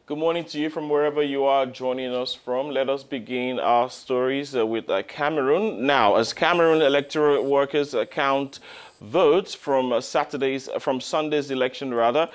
Good morning to you from wherever you are joining us from. Let us begin our stories with Cameroon. Now, as Cameroon electoral workers count votes from Sunday's election, an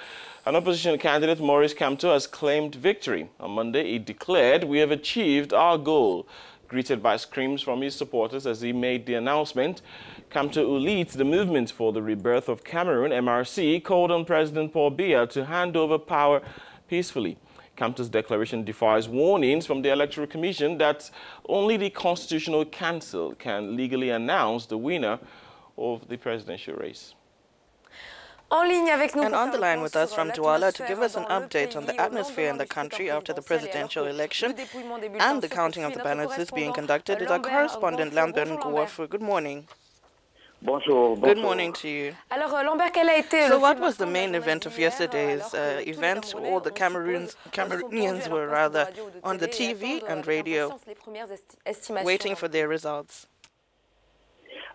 opposition candidate, Maurice Kamto, has claimed victory. On Monday, he declared, "We have achieved our goal." Greeted by screams from his supporters as he made the announcement, Kamto, who leads the movement for the Rebirth of Cameroon, MRC, called on President Paul Biya to hand over power peacefully. Kamto's declaration defies warnings from the Electoral Commission that only the Constitutional Council can legally announce the winner of the presidential race. And on the line with us from Douala to give us an update on the atmosphere in the country after the presidential election and the counting of the ballots being conducted is our correspondent Lambert Ngouafu. Good morning. Bonjour. Good morning to you. So what was the main event of yesterday's event? All the Cameroonians were rather on the TV and radio waiting for their results.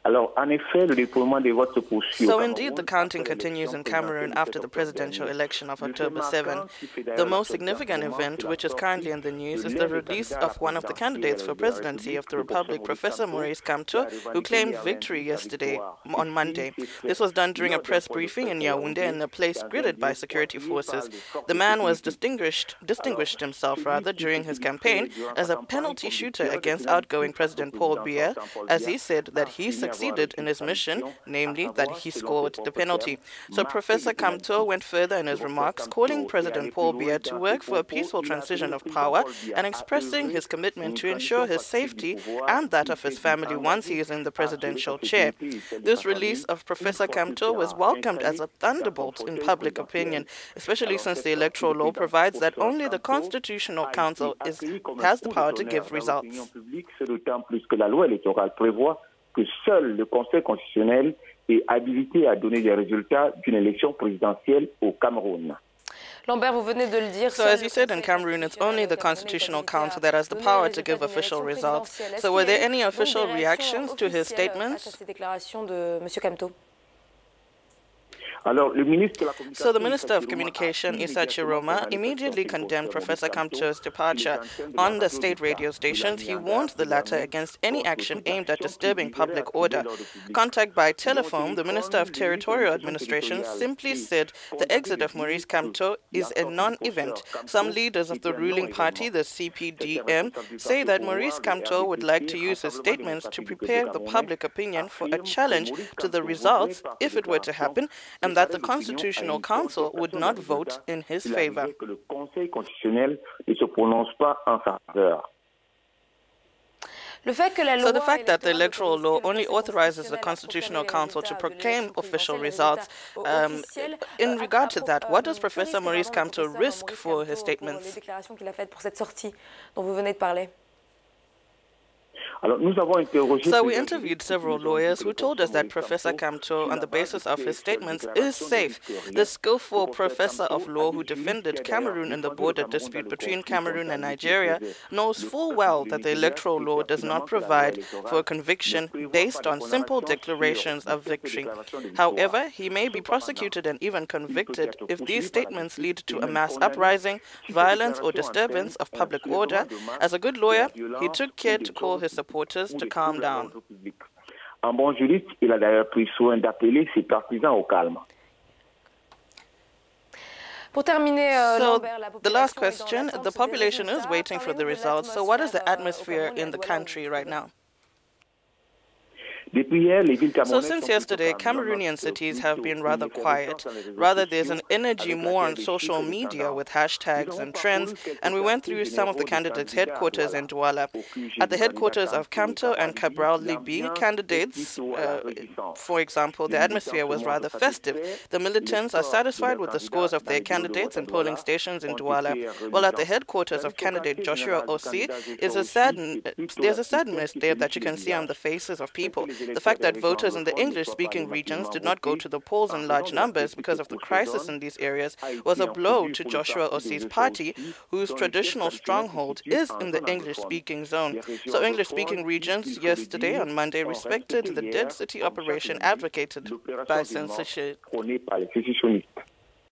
So indeed, the counting continues in Cameroon after the presidential election of October 7. The most significant event, which is currently in the news, is the release of one of the candidates for presidency of the Republic, Professor Maurice Kamto, who claimed victory yesterday on Monday. This was done during a press briefing in Yaoundé in a place gridded by security forces. The man was distinguished himself during his campaign as a penalty shooter against outgoing President Paul Biya, as he said that he succeeded in his mission, namely that he scored the penalty. So Professor Kamto went further in his remarks, calling President Paul Biya to work for a peaceful transition of power and expressing his commitment to ensure his safety and that of his family once he is in the presidential chair. This release of Professor Kamto was welcomed as a thunderbolt in public opinion, especially since the electoral law provides that only the Constitutional Council has the power to give results. Que seul le Conseil constitutionnel est habilité à donner des résultats d'une élection présidentielle au Cameroun. So as you said, in Cameroon, it's only the Constitutional Council that has the power to give official results. So were there any official reactions to his statements? So the Minister of Communication, Issa Chiroma, immediately condemned Professor Kamto's departure. On the state radio stations, he warned the latter against any action aimed at disturbing public order. Contact by telephone, the Minister of Territorial Administration simply said the exit of Maurice Kamto is a non-event. Some leaders of the ruling party, the CPDM, say that Maurice Kamto would like to use his statements to prepare the public opinion for a challenge to the results if it were to happen, and that the Constitutional Council would not vote in his favor. So the fact that the electoral law only authorizes the Constitutional Council to proclaim official results, in regard to that, what does Professor Maurice Kamto risk for his statements? So we interviewed several lawyers who told us that Professor Kamto, on the basis of his statements, is safe. The skillful professor of law who defended Cameroon in the border dispute between Cameroon and Nigeria knows full well that the electoral law does not provide for a conviction based on simple declarations of victory. However, he may be prosecuted and even convicted if these statements lead to a mass uprising, violence, or disturbance of public order. As a good lawyer, he took care to call his supporters to calm down. Un bon juriste, il a d'ailleurs pris soin d'appeler ses partisans au calme. So, the last question, the population is waiting for the results. So what is the atmosphere in the country right now? So since yesterday, Cameroonian cities have been rather quiet. Rather, there's an energy more on social media with hashtags and trends, and we went through some of the candidates' headquarters in Douala. At the headquarters of Kamto and Cabral Libi, candidates, for example, the atmosphere was rather festive. The militants are satisfied with the scores of their candidates in polling stations in Douala, while at the headquarters of candidate Joshua Osei, there's a sadness there that you can see on the faces of people. The fact that voters in the English-speaking regions did not go to the polls in large numbers because of the crisis in these areas was a blow to Joshua Osei's party, whose traditional stronghold is in the English-speaking zone. So English-speaking regions yesterday, on Monday, respected the dead city operation advocated by censorship.